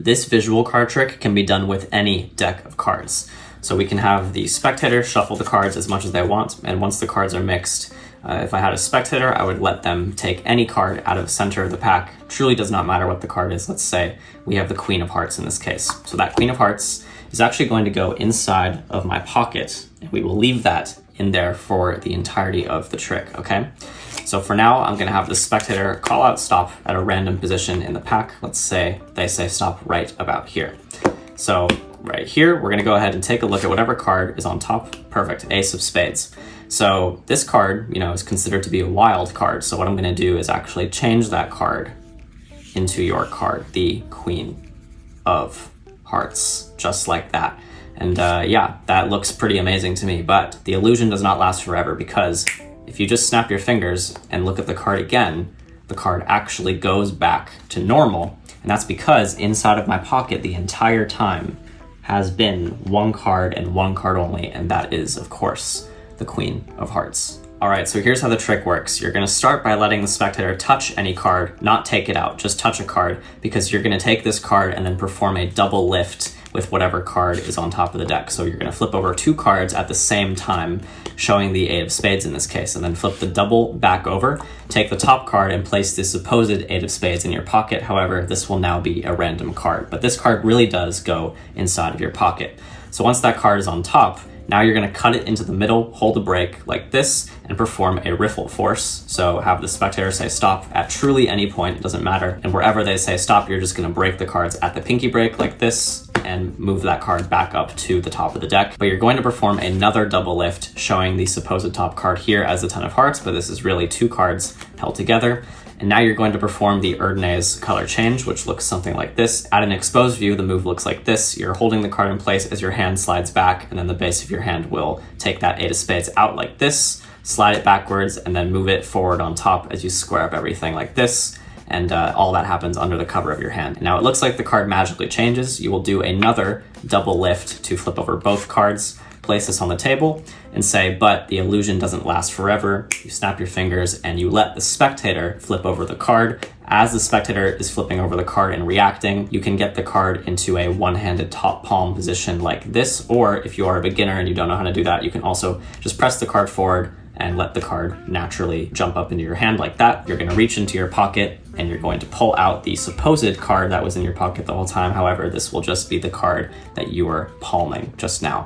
This visual card trick can be done with any deck of cards. So we can have the spectator shuffle the cards as much as they want, and once the cards are mixed, if I had a spectator, I would let them take any card out of the center of the pack. Truly does not matter what the card is. Let's say we have the Queen of Hearts in this case. So that Queen of Hearts is actually going to go inside of my pocket, and we will leave that in there for the entirety of the trick, okay? So for now, I'm gonna have the spectator call out stop at a random position in the pack. Let's say they say stop right about here. So right here, we're gonna go ahead and take a look at whatever card is on top. Perfect, Ace of Spades. So this card, is considered to be a wild card. So what I'm gonna do is actually change that card into your card, the Queen of Hearts, just like that. And yeah, that looks pretty amazing to me, but the illusion does not last forever, because if you just snap your fingers and look at the card again, the card actually goes back to normal. And that's because inside of my pocket the entire time has been one card and one card only, and that is, of course, the Queen of Hearts. All right, so here's how the trick works. You're gonna start by letting the spectator touch any card, not take it out, just touch a card, because you're gonna take this card and then perform a double lift with whatever card is on top of the deck. So you're gonna flip over two cards at the same time, showing the Eight of Spades in this case, and then flip the double back over, take the top card and place the supposed Eight of Spades in your pocket. However, this will now be a random card, but this card really does go inside of your pocket. So once that card is on top, now you're gonna cut it into the middle, hold a break like this, and perform a riffle force. So have the spectator say stop at truly any point, it doesn't matter. And wherever they say stop, you're just gonna break the cards at the pinky break like this, and move that card back up to the top of the deck. But you're going to perform another double lift, showing the supposed top card here as the Ten of Hearts, but this is really two cards held together. And now you're going to perform the Erdnase color change, which looks something like this. At an exposed view, the move looks like this. You're holding the card in place as your hand slides back, and then the base of your hand will take that Eight of Spades out like this, slide it backwards, and then move it forward on top as you square up everything like this. And all that happens under the cover of your hand. Now it looks like the card magically changes. You will do another double lift to flip over both cards, place this on the table, and say, but the illusion doesn't last forever. You snap your fingers and you let the spectator flip over the card. As the spectator is flipping over the card and reacting, you can get the card into a one-handed top palm position like this, or if you are a beginner and you don't know how to do that, you can also just press the card forward and let the card naturally jump up into your hand like that. You're gonna reach into your pocket and you're going to pull out the supposed card that was in your pocket the whole time. However, this will just be the card that you were palming just now.